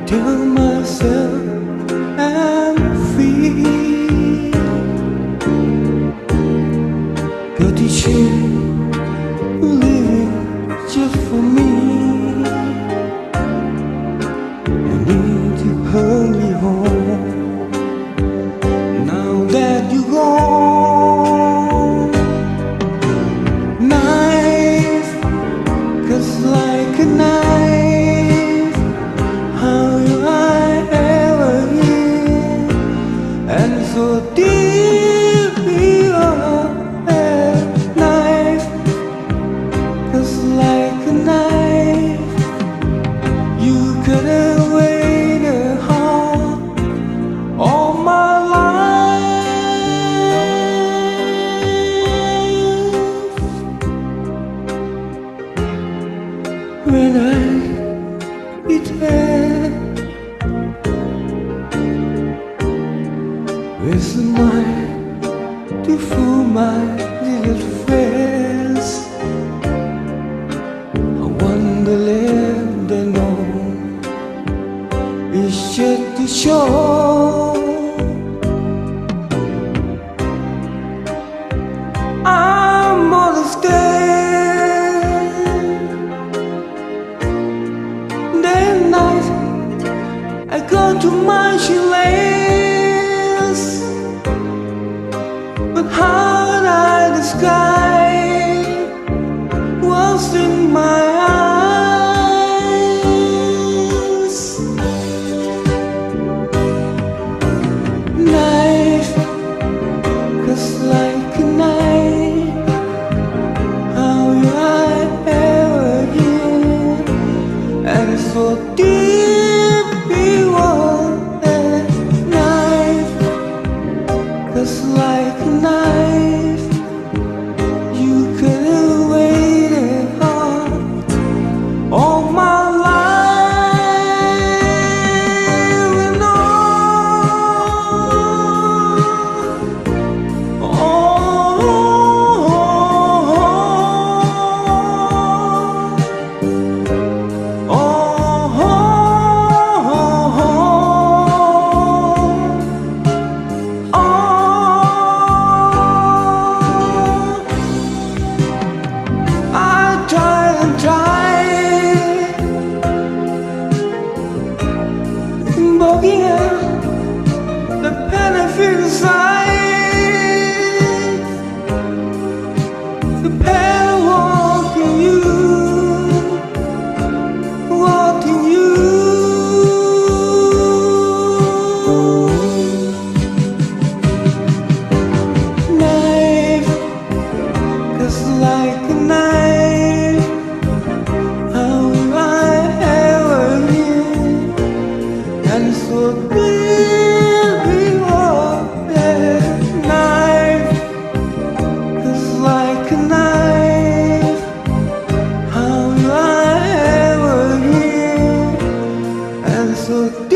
tell myself I'm free. Got to change, living just for me. I need to hurry home. Now that you're gone, knife cuts like a knife. How you I ever hear, and so deep you are. Knife cuts like a knife. You cut away the heart all my life. When I pretend with a smile to fool my little face, I wonder let them know it's just to show I'm on the stand. That night I go to my shoelace, but how did I describe what's in my eyes? Knife cuts like a knife. How you I ever hear, and it's so deep you are. That knife cuts like a knife. You cut away the heart all my life. And yeah, the pain I feel inside, the pain of wanting you, wanting you. Knife cuts like a knife. How will I ever hear? And so deep you are. That knife cuts like a knife. How will I ever hear? And so deep